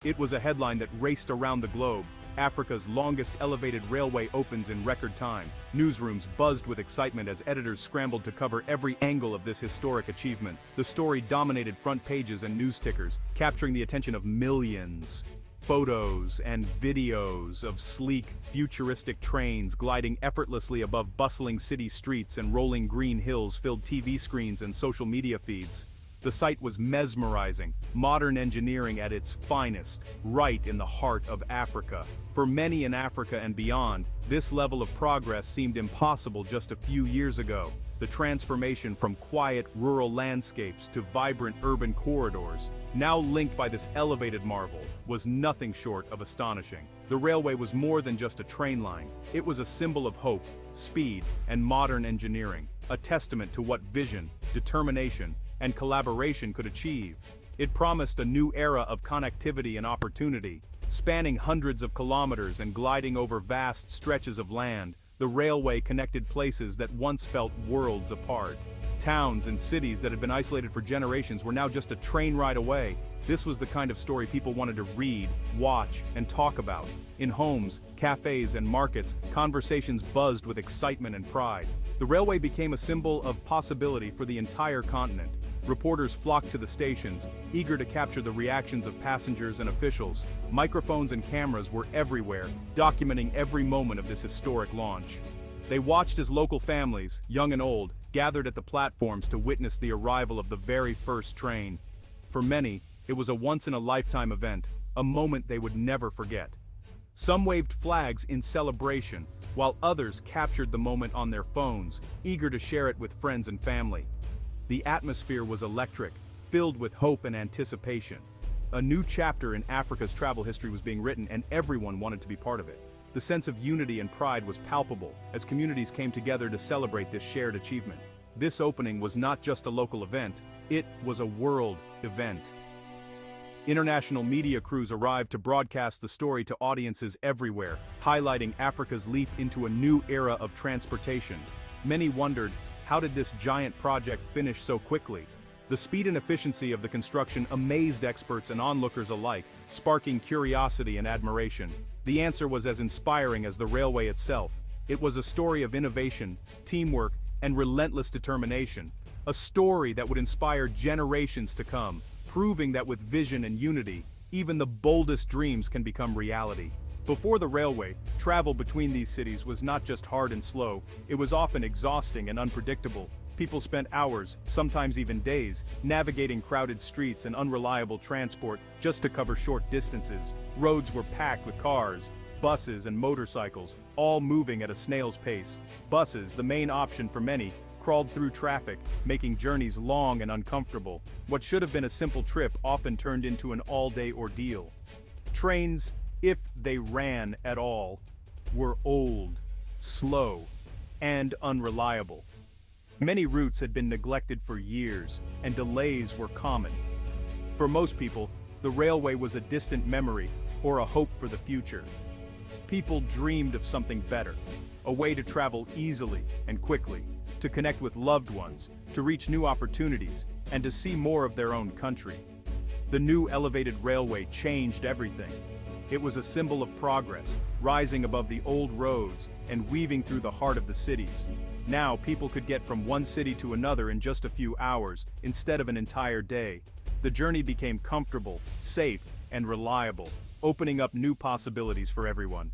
It was a headline that raced around the globe. Africa's longest elevated railway opens in record time. Newsrooms buzzed with excitement as editors scrambled to cover every angle of this historic achievement. The story dominated front pages and news tickers, capturing the attention of millions. Photos and videos of sleek, futuristic trains gliding effortlessly above bustling city streets and rolling green hills filled TV screens and social media feeds. The sight was mesmerizing, modern engineering at its finest, right in the heart of Africa. For many in Africa and beyond, this level of progress seemed impossible just a few years ago. The transformation from quiet rural landscapes to vibrant urban corridors, now linked by this elevated marvel, was nothing short of astonishing. The railway was more than just a train line. It was a symbol of hope, speed, and modern engineering, a testament to what vision, determination, and collaboration could achieve. It promised a new era of connectivity and opportunity. Spanning hundreds of kilometers and gliding over vast stretches of land, the railway connected places that once felt worlds apart. Towns and cities that had been isolated for generations were now just a train ride away. This was the kind of story people wanted to read, watch, and talk about. In homes, cafes, and markets, conversations buzzed with excitement and pride. The railway became a symbol of possibility for the entire continent. Reporters flocked to the stations, eager to capture the reactions of passengers and officials. Microphones and cameras were everywhere, documenting every moment of this historic launch. They watched as local families, young and old, gathered at the platforms to witness the arrival of the very first train. For many, it was a once-in-a-lifetime event, a moment they would never forget. Some waved flags in celebration, while others captured the moment on their phones, eager to share it with friends and family. The atmosphere was electric, filled with hope and anticipation. A new chapter in Africa's travel history was being written, and everyone wanted to be part of it. The sense of unity and pride was palpable as communities came together to celebrate this shared achievement. This opening was not just a local event, it was a world event. International media crews arrived to broadcast the story to audiences everywhere, highlighting Africa's leap into a new era of transportation. Many wondered, how did this giant project finish so quickly? The speed and efficiency of the construction amazed experts and onlookers alike, sparking curiosity and admiration. The answer was as inspiring as the railway itself. It was a story of innovation, teamwork, and relentless determination. A story that would inspire generations to come, proving that with vision and unity, even the boldest dreams can become reality. Before the railway, travel between these cities was not just hard and slow, it was often exhausting and unpredictable. People spent hours, sometimes even days, navigating crowded streets and unreliable transport just to cover short distances. Roads were packed with cars, buses, and motorcycles, all moving at a snail's pace. Buses, the main option for many, crawled through traffic, making journeys long and uncomfortable. What should have been a simple trip often turned into an all-day ordeal. Trains, if they ran at all, were old, slow, and unreliable. Many routes had been neglected for years, and delays were common. For most people, the railway was a distant memory or a hope for the future. People dreamed of something better, a way to travel easily and quickly, to connect with loved ones, to reach new opportunities, and to see more of their own country. The new elevated railway changed everything. It was a symbol of progress, rising above the old roads and weaving through the heart of the cities. Now people could get from one city to another in just a few hours, instead of an entire day. The journey became comfortable, safe, and reliable, opening up new possibilities for everyone.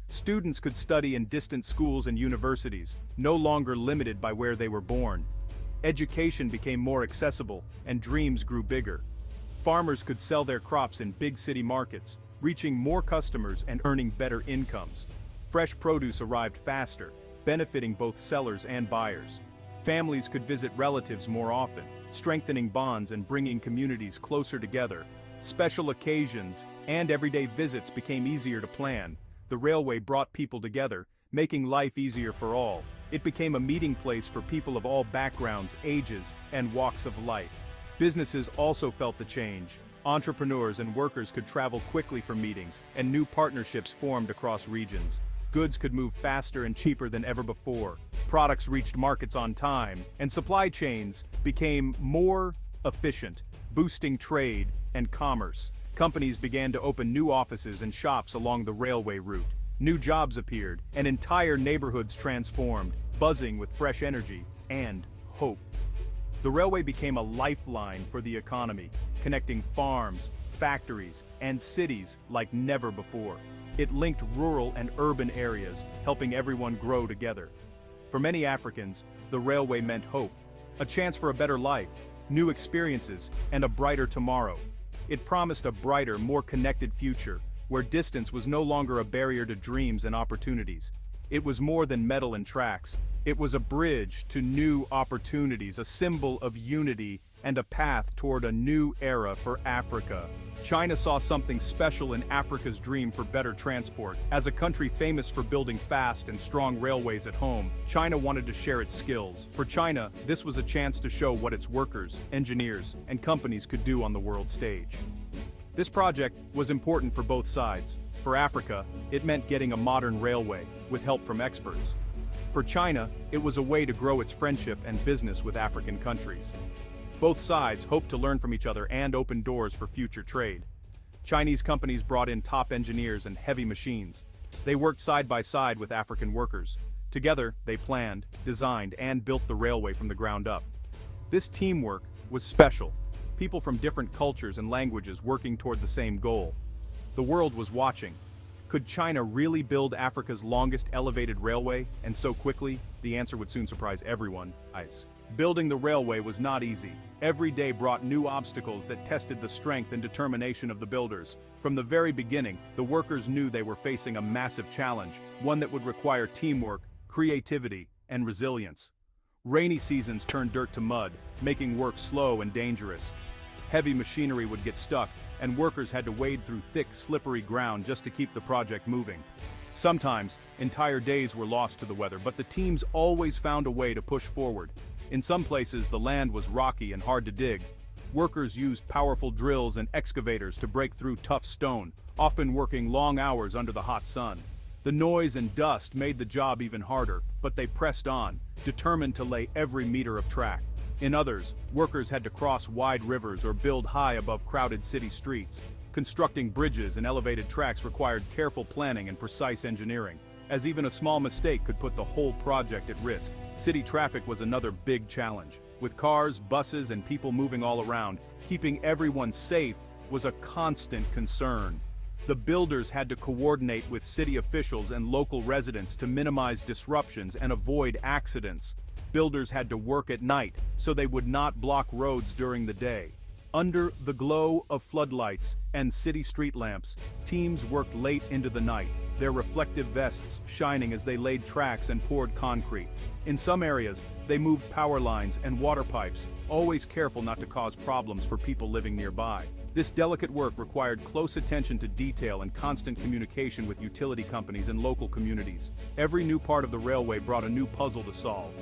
Students could study in distant schools and universities, no longer limited by where they were born. Education became more accessible, and dreams grew bigger. Farmers could sell their crops in big city markets, reaching more customers and earning better incomes. Fresh produce arrived faster, benefiting both sellers and buyers. Families could visit relatives more often, strengthening bonds and bringing communities closer together. Special occasions and everyday visits became easier to plan. The railway brought people together, making life easier for all. It became a meeting place for people of all backgrounds, ages, and walks of life. Businesses also felt the change. Entrepreneurs and workers could travel quickly for meetings, and new partnerships formed across regions. Goods could move faster and cheaper than ever before. Products reached markets on time, and supply chains became more efficient, boosting trade and commerce. Companies began to open new offices and shops along the railway route. New jobs appeared, and entire neighborhoods transformed, buzzing with fresh energy and hope. The railway became a lifeline for the economy, connecting farms, factories, and cities like never before. It linked rural and urban areas, helping everyone grow together. For many Africans, the railway meant hope, a chance for a better life, new experiences, and a brighter tomorrow. It promised a brighter, more connected future, where distance was no longer a barrier to dreams and opportunities. It was more than metal and tracks. It was a bridge to new opportunities, a symbol of unity, and a path toward a new era for Africa. China saw something special in Africa's dream for better transport. As a country famous for building fast and strong railways at home, China wanted to share its skills. For China, this was a chance to show what its workers, engineers, and companies could do on the world stage. This project was important for both sides. For Africa, it meant getting a modern railway, with help from experts. For China, it was a way to grow its friendship and business with African countries. Both sides hoped to learn from each other and open doors for future trade. Chinese companies brought in top engineers and heavy machines. They worked side by side with African workers. Together, they planned, designed, and built the railway from the ground up. This teamwork was special. People from different cultures and languages working toward the same goal. The world was watching. Could China really build Africa's longest elevated railway, and so quickly? The answer would soon surprise everyone. Building the railway was not easy. Every day brought new obstacles that tested the strength and determination of the builders. From the very beginning, the workers knew they were facing a massive challenge, one that would require teamwork, creativity, and resilience. Rainy seasons turned dirt to mud, making work slow and dangerous. Heavy machinery would get stuck, and workers had to wade through thick, slippery ground just to keep the project moving. Sometimes, entire days were lost to the weather, but the teams always found a way to push forward. In some places, the land was rocky and hard to dig. Workers used powerful drills and excavators to break through tough stone, often working long hours under the hot sun. The noise and dust made the job even harder, but they pressed on, determined to lay every meter of track. In others, workers had to cross wide rivers or build high above crowded city streets. Constructing bridges and elevated tracks required careful planning and precise engineering, as even a small mistake could put the whole project at risk. City traffic was another big challenge. With cars, buses, and people moving all around, keeping everyone safe was a constant concern. The builders had to coordinate with city officials and local residents to minimize disruptions and avoid accidents. Builders had to work at night, so they would not block roads during the day. Under the glow of floodlights and city street lamps, teams worked late into the night, their reflective vests shining as they laid tracks and poured concrete. In some areas, they moved power lines and water pipes, always careful not to cause problems for people living nearby. This delicate work required close attention to detail and constant communication with utility companies and local communities. Every new part of the railway brought a new puzzle to solve.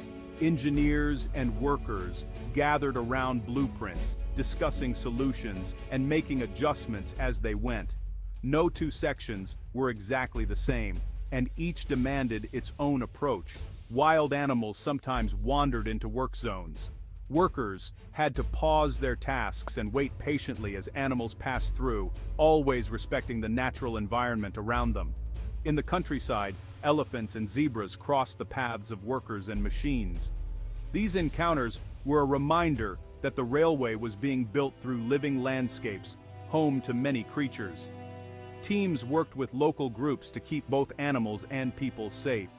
Engineers and workers gathered around blueprints, discussing solutions and making adjustments as they went. No two sections were exactly the same, and each demanded its own approach. Wild animals sometimes wandered into work zones. Workers had to pause their tasks and wait patiently as animals passed through, always respecting the natural environment around them. In the countryside, elephants and zebras crossed the paths of workers and machines. These encounters were a reminder that the railway was being built through living landscapes, home to many creatures. Teams worked with local groups to keep both animals and people safe.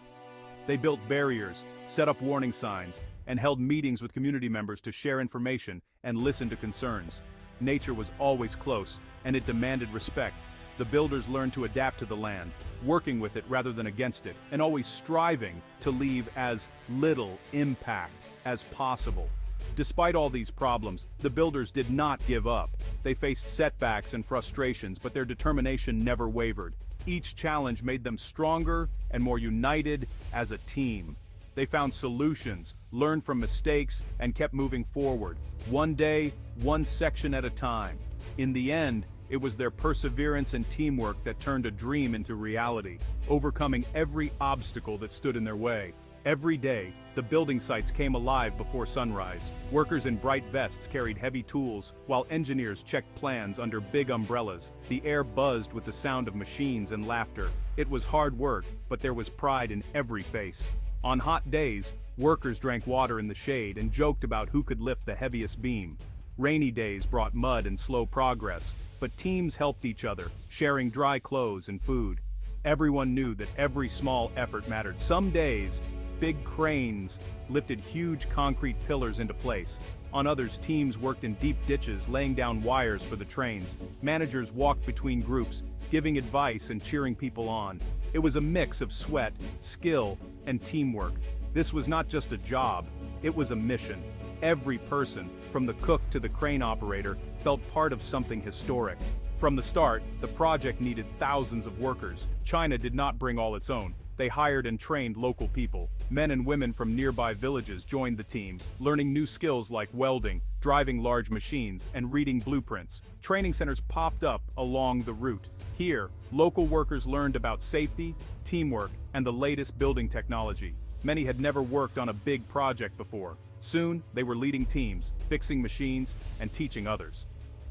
They built barriers, set up warning signs, and held meetings with community members to share information and listen to concerns. Nature was always close, and it demanded respect. The builders learned to adapt to the land, working with it rather than against it, and always striving to leave as little impact as possible. Despite all these problems, the builders did not give up. They faced setbacks and frustrations, but their determination never wavered. Each challenge made them stronger and more united as a team. They found solutions, learned from mistakes, and kept moving forward, one day, one section at a time. In the end, it was their perseverance and teamwork that turned a dream into reality, overcoming every obstacle that stood in their way. Every day, the building sites came alive before sunrise. Workers in bright vests carried heavy tools, while engineers checked plans under big umbrellas. The air buzzed with the sound of machines and laughter. It was hard work, but there was pride in every face. On hot days, workers drank water in the shade and joked about who could lift the heaviest beam. Rainy days brought mud and slow progress, but teams helped each other, sharing dry clothes and food. Everyone knew that every small effort mattered. Some days, big cranes lifted huge concrete pillars into place. On others, teams worked in deep ditches, laying down wires for the trains. Managers walked between groups, giving advice and cheering people on. It was a mix of sweat, skill, and teamwork. This was not just a job, it was a mission. Every person, from the cook to the crane operator, felt part of something historic. From the start, the project needed thousands of workers. China did not bring all its own. They hired and trained local people. Men and women from nearby villages joined the team, learning new skills like welding, driving large machines, and reading blueprints. Training centers popped up along the route. Here, local workers learned about safety, teamwork, and the latest building technology. Many had never worked on a big project before. Soon, they were leading teams, fixing machines, and teaching others.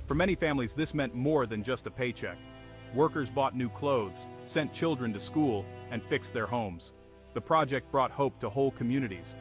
For many families, this meant more than just a paycheck. Workers bought new clothes, sent children to school, and fixed their homes. The project brought hope to whole communities.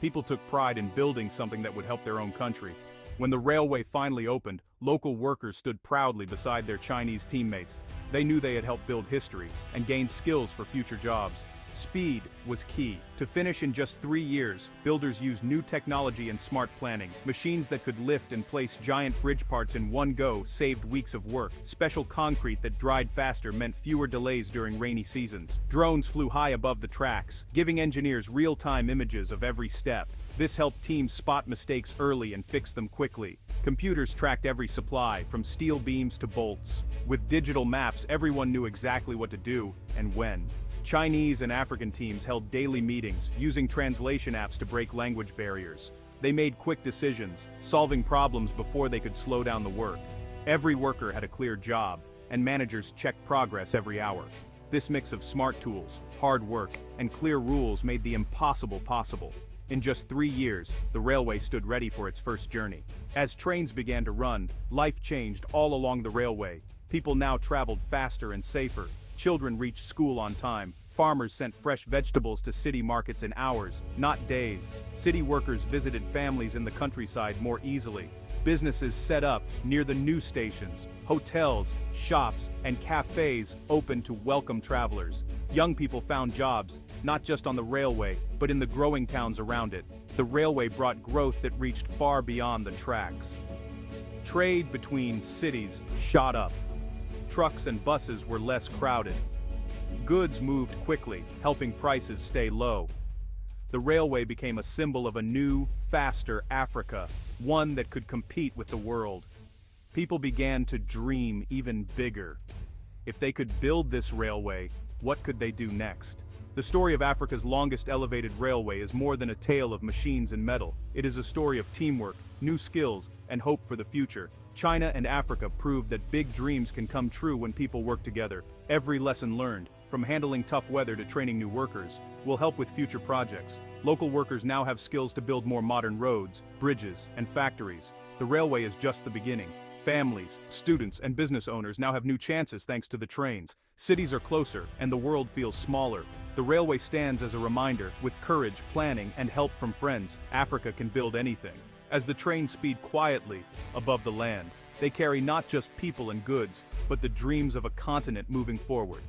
People took pride in building something that would help their own country. When the railway finally opened, local workers stood proudly beside their Chinese teammates. They knew they had helped build history and gained skills for future jobs. Speed was key. To finish in just 3 years, builders used new technology and smart planning. Machines that could lift and place giant bridge parts in one go saved weeks of work. Special concrete that dried faster meant fewer delays during rainy seasons. Drones flew high above the tracks, giving engineers real-time images of every step. This helped teams spot mistakes early and fix them quickly. Computers tracked every supply, from steel beams to bolts. With digital maps, everyone knew exactly what to do and when. Chinese and African teams held daily meetings, using translation apps to break language barriers. They made quick decisions, solving problems before they could slow down the work. Every worker had a clear job, and managers checked progress every hour. This mix of smart tools, hard work, and clear rules made the impossible possible. In just 3 years, the railway stood ready for its first journey. As trains began to run, life changed all along the railway. People now traveled faster and safer. Children reached school on time. Farmers sent fresh vegetables to city markets in hours, not days. City workers visited families in the countryside more easily. Businesses set up near the news stations. Hotels, shops, and cafes opened to welcome travelers. Young people found jobs, not just on the railway, but in the growing towns around it. The railway brought growth that reached far beyond the tracks. Trade between cities shot up. Trucks and buses were less crowded. Goods moved quickly, helping prices stay low. The railway became a symbol of a new, faster Africa, one that could compete with the world. People began to dream even bigger. If they could build this railway, what could they do next? The story of Africa's longest elevated railway is more than a tale of machines and metal. It is a story of teamwork, new skills, and hope for the future. China and Africa proved that big dreams can come true when people work together. Every lesson learned, from handling tough weather to training new workers, will help with future projects. Local workers now have skills to build more modern roads, bridges, and factories. The railway is just the beginning. Families, students, and business owners now have new chances thanks to the trains. Cities are closer, and the world feels smaller. The railway stands as a reminder, with courage, planning, and help from friends, Africa can build anything. As the trains speed quietly above the land, they carry not just people and goods, but the dreams of a continent moving forward.